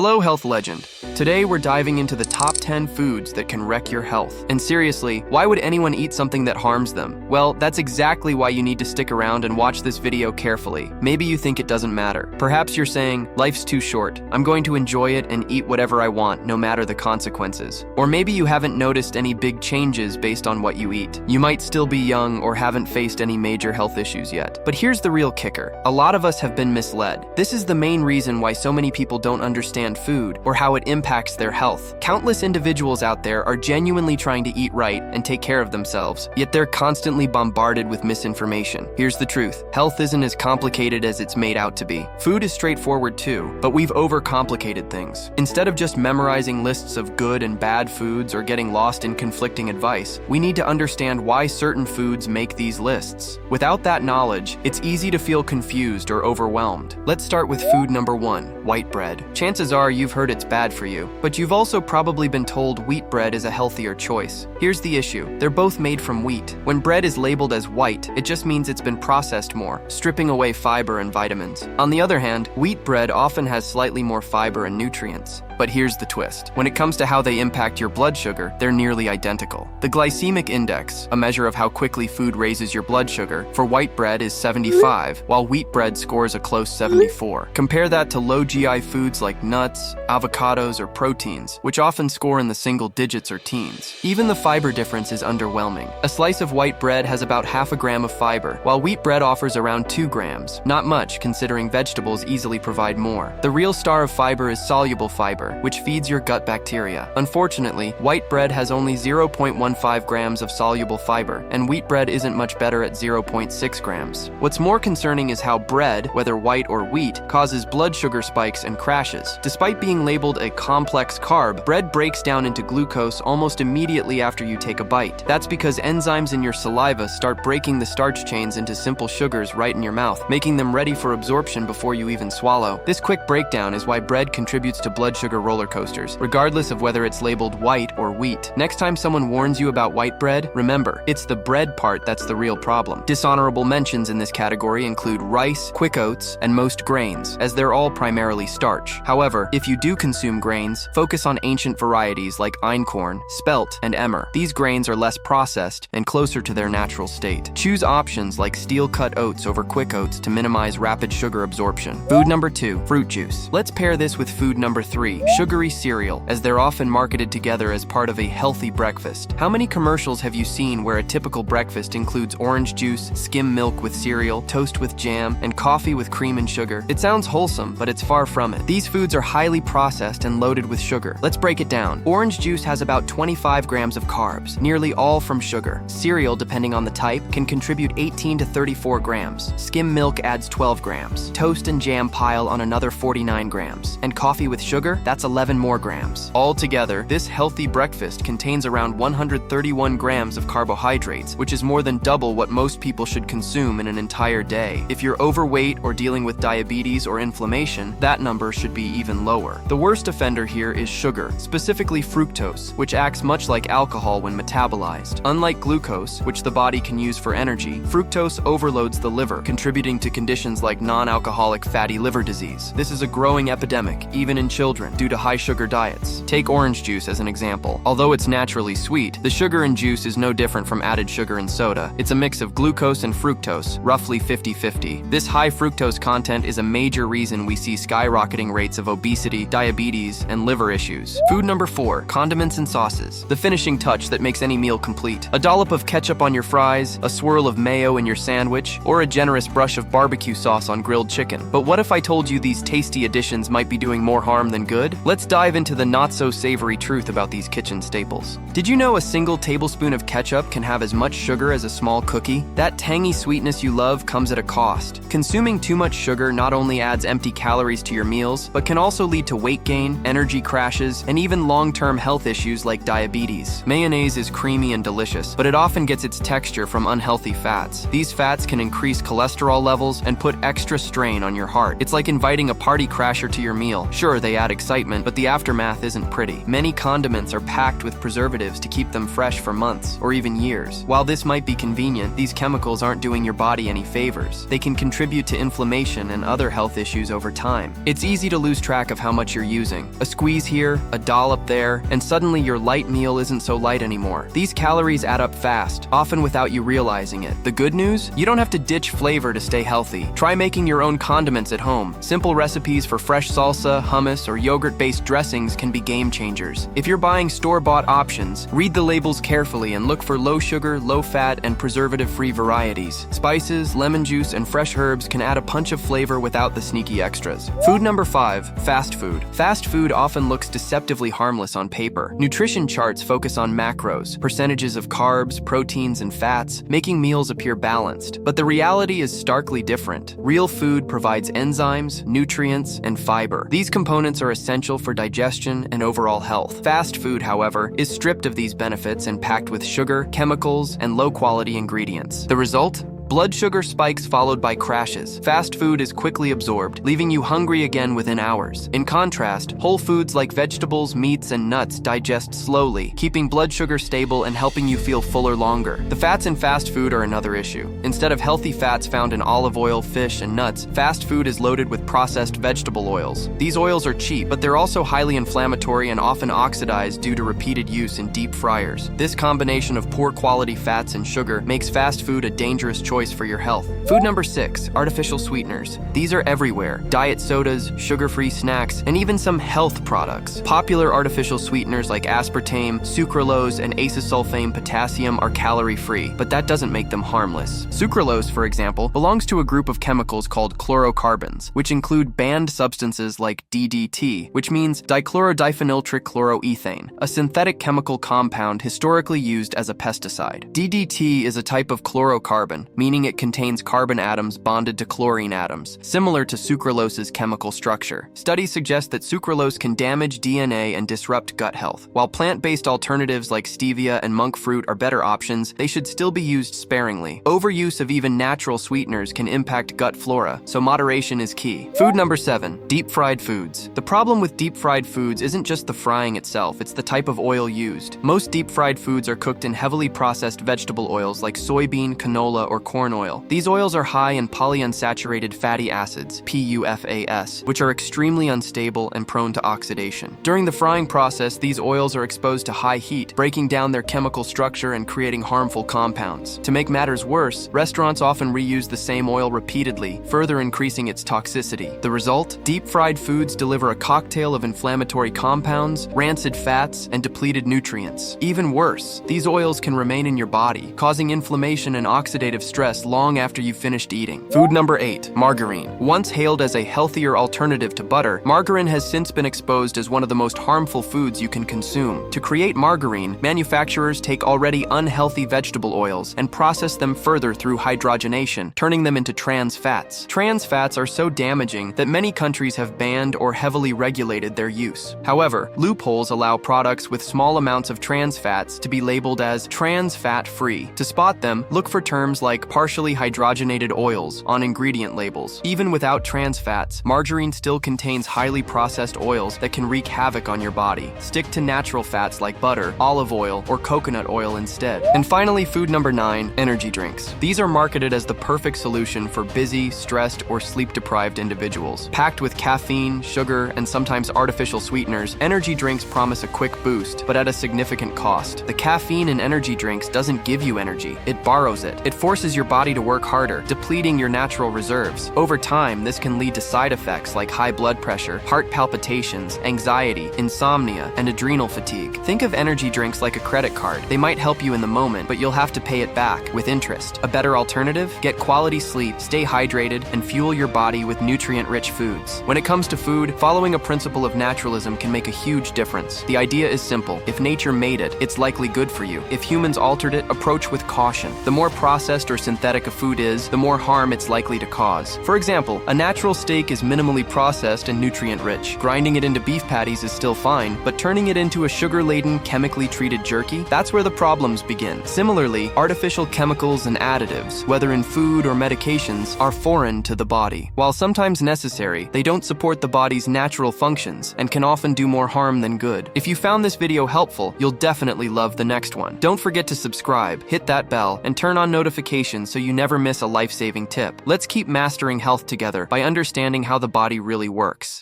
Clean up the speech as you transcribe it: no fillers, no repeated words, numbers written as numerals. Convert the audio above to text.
Hello, health legend. Today we're diving into the top 10 foods that can wreck your health. And seriously, why would anyone eat something that harms them? Well, that's exactly why you need to stick around and watch this video carefully. Maybe you think it doesn't matter. Perhaps you're saying, life's too short. I'm going to enjoy it and eat whatever I want, no matter the consequences. Or maybe you haven't noticed any big changes based on what you eat. You might still be young or haven't faced any major health issues yet. But here's the real kicker. A lot of us have been misled. This is the main reason why so many people don't understand food or how it impacts their health. Countless individuals out there are genuinely trying to eat right and take care of themselves, yet they're constantly bombarded with misinformation. Here's the truth. Health isn't as complicated as it's made out to be. Food is straightforward too, but we've overcomplicated things. Instead of just memorizing lists of good and bad foods or getting lost in conflicting advice, we need to understand why certain foods make these lists. Without that knowledge, it's easy to feel confused or overwhelmed. Let's start with food number 1, white bread. Chances are you've heard it's bad for you, but you've also probably been told wheat bread is a healthier choice. Here's the issue. They're both made from wheat. When bread is labeled as white, it just means it's been processed more, stripping away fiber and vitamins. On the other hand, wheat bread often has slightly more fiber and nutrients. But here's the twist. When it comes to how they impact your blood sugar, they're nearly identical. The glycemic index, a measure of how quickly food raises your blood sugar, for white bread is 75, while wheat bread scores a close 74. Compare that to low GI foods like nuts, avocados, or proteins, which often score in the single digits or teens. Even the fiber difference is underwhelming. A slice of white bread has about half a gram of fiber, while wheat bread offers around 2 grams. Not much, considering vegetables easily provide more. The real star of fiber is soluble fiber, which feeds your gut bacteria. Unfortunately, white bread has only 0.15 grams of soluble fiber, and wheat bread isn't much better at 0.6 grams. What's more concerning is how bread, whether white or wheat, causes blood sugar spikes and crashes. Despite being labeled a complex carb, bread breaks down into glucose almost immediately after you take a bite. That's because enzymes in your saliva start breaking the starch chains into simple sugars right in your mouth, making them ready for absorption before you even swallow. This quick breakdown is why bread contributes to blood sugar roller coasters, regardless of whether it's labeled white or wheat. Next time someone warns you about white bread, remember, it's the bread part that's the real problem. Dishonorable mentions in this category include rice, quick oats, and most grains, as they're all primarily starch. However, if you do consume grains, focus on ancient varieties like einkorn, spelt, and emmer. These grains are less processed and closer to their natural state. Choose options like steel-cut oats over quick oats to minimize rapid sugar absorption. Food number 2, fruit juice. Let's pair this with food number 3, sugary cereal, as they're often marketed together as part of a healthy breakfast. How many commercials have you seen where a typical breakfast includes orange juice, skim milk with cereal, toast with jam, and coffee with cream and sugar? It sounds wholesome, but it's far from it. These foods are highly processed and loaded with sugar. Let's break it down. Orange juice has about 25 grams of carbs, nearly all from sugar. Cereal, depending on the type, can contribute 18 to 34 grams. Skim milk adds 12 grams. Toast and jam pile on another 49 grams. And coffee with sugar, that's 11 more grams. Altogether, this healthy breakfast contains around 131 grams of carbohydrates, which is more than double what most people should consume in an entire day. If you're overweight or dealing with diabetes or inflammation, that number should be even lower. The worst offender here is sugar, specifically fructose, which acts much like alcohol when metabolized. Unlike glucose, which the body can use for energy, fructose overloads the liver, contributing to conditions like non-alcoholic fatty liver disease. This is a growing epidemic, even in children, due to high sugar diets. Take orange juice as an example. Although it's naturally sweet, the sugar in juice is no different from added sugar in soda. It's a mix of glucose and fructose, roughly 50-50. This high fructose content is a major reason we see skyrocketing rates of obesity, diabetes, and liver issues. Food number 4, condiments and sauces. The finishing touch that makes any meal complete. A dollop of ketchup on your fries, a swirl of mayo in your sandwich, or a generous brush of barbecue sauce on grilled chicken. But what if I told you these tasty additions might be doing more harm than good? Let's dive into the not-so-savory truth about these kitchen staples. Did you know a single tablespoon of ketchup can have as much sugar as a small cookie? That tangy sweetness you love comes at a cost. Consuming too much sugar not only adds empty calories to your meals, but can also lead to weight gain, energy crashes, and even long-term health issues like diabetes. Mayonnaise is creamy and delicious, but it often gets its texture from unhealthy fats. These fats can increase cholesterol levels and put extra strain on your heart. It's like inviting a party crasher to your meal. Sure, they add excitement, excitement, but the aftermath isn't pretty. Many condiments are packed with preservatives to keep them fresh for months or even years. While this might be convenient, these chemicals aren't doing your body any favors. They can contribute to inflammation and other health issues over time. It's easy to lose track of how much you're using. A squeeze here, a dollop there, and suddenly your light meal isn't so light anymore. These calories add up fast, often without you realizing it. The good news? You don't have to ditch flavor to stay healthy. Try making your own condiments at home. Simple recipes for fresh salsa, hummus, or yogurt-based dressings can be game changers. If you're buying store-bought options, read the labels carefully and look for low sugar, low fat, and preservative-free varieties. Spices, lemon juice, and fresh herbs can add a punch of flavor without the sneaky extras. Food number 5, fast food. Fast food often looks deceptively harmless on paper. Nutrition charts focus on macros, percentages of carbs, proteins, and fats, making meals appear balanced. But the reality is starkly different. Real food provides enzymes, nutrients, and fiber. These components are essential for digestion and overall health. Fast food, however, is stripped of these benefits and packed with sugar, chemicals, and low-quality ingredients. The result? Blood sugar spikes followed by crashes. Fast food is quickly absorbed, leaving you hungry again within hours. In contrast, whole foods like vegetables, meats, and nuts digest slowly, keeping blood sugar stable and helping you feel fuller longer. The fats in fast food are another issue. Instead of healthy fats found in olive oil, fish, and nuts, fast food is loaded with processed vegetable oils. These oils are cheap, but they're also highly inflammatory and often oxidized due to repeated use in deep fryers. This combination of poor quality fats and sugar makes fast food a dangerous choice for your health. Food number 6, artificial sweeteners. These are everywhere. Diet sodas, sugar-free snacks, and even some health products. Popular artificial sweeteners like aspartame, sucralose, and acesulfame potassium are calorie-free, but that doesn't make them harmless. Sucralose, for example, belongs to a group of chemicals called chlorocarbons, which include banned substances like DDT, which means dichlorodiphenyltrichloroethane, a synthetic chemical compound historically used as a pesticide. DDT is a type of chlorocarbon, meaning it contains carbon atoms bonded to chlorine atoms, similar to sucralose's chemical structure. Studies suggest that sucralose can damage DNA and disrupt gut health. While plant-based alternatives like stevia and monk fruit are better options, they should still be used sparingly. Overuse of even natural sweeteners can impact gut flora, so moderation is key. Food number 7, deep-fried foods. The problem with deep-fried foods isn't just the frying itself, it's the type of oil used. Most deep-fried foods are cooked in heavily processed vegetable oils like soybean, canola, or corn oil. These oils are high in polyunsaturated fatty acids, PUFAS, which are extremely unstable and prone to oxidation. During the frying process, these oils are exposed to high heat, breaking down their chemical structure and creating harmful compounds. To make matters worse, restaurants often reuse the same oil repeatedly, further increasing its toxicity. The result? Deep-fried foods deliver a cocktail of inflammatory compounds, rancid fats, and depleted nutrients. Even worse, these oils can remain in your body, causing inflammation and oxidative stress long after you've finished eating. Food number 8, margarine. Once hailed as a healthier alternative to butter, margarine has since been exposed as one of the most harmful foods you can consume. To create margarine, manufacturers take already unhealthy vegetable oils and process them further through hydrogenation, turning them into trans fats. Trans fats are so damaging that many countries have banned or heavily regulated their use. However, loopholes allow products with small amounts of trans fats to be labeled as trans fat-free. To spot them, look for terms like partially hydrogenated oils on ingredient labels. Even without trans fats, margarine still contains highly processed oils that can wreak havoc on your body. Stick to natural fats like butter, olive oil, or coconut oil instead. And finally, food number 9, energy drinks. These are marketed as the perfect solution for busy, stressed, or sleep-deprived individuals. Packed with caffeine, sugar, and sometimes artificial sweeteners, energy drinks promise a quick boost, but at a significant cost. The caffeine in energy drinks doesn't give you energy, it borrows it. It forces your body to work harder, depleting your natural reserves. Over time, this can lead to side effects like high blood pressure, heart palpitations, anxiety, insomnia, and adrenal fatigue. Think of energy drinks like a credit card. They might help you in the moment, but you'll have to pay it back with interest. A better alternative? Get quality sleep, stay hydrated, and fuel your body with nutrient-rich foods. When it comes to food, following a principle of naturalism can make a huge difference. The idea is simple. If nature made it, it's likely good for you. If humans altered it, approach with caution. The more processed or synthetic a food is, the more harm it's likely to cause. For example, a natural steak is minimally processed and nutrient-rich. Grinding it into beef patties is still fine, but turning it into a sugar-laden, chemically treated jerky, that's where the problems begin. Similarly, artificial chemicals and additives, whether in food or medications, are foreign to the body. While sometimes necessary, they don't support the body's natural functions and can often do more harm than good. If you found this video helpful, you'll definitely love the next one. Don't forget to subscribe, hit that bell, and turn on notifications so you never miss a life-saving tip. Let's keep mastering health together by understanding how the body really works.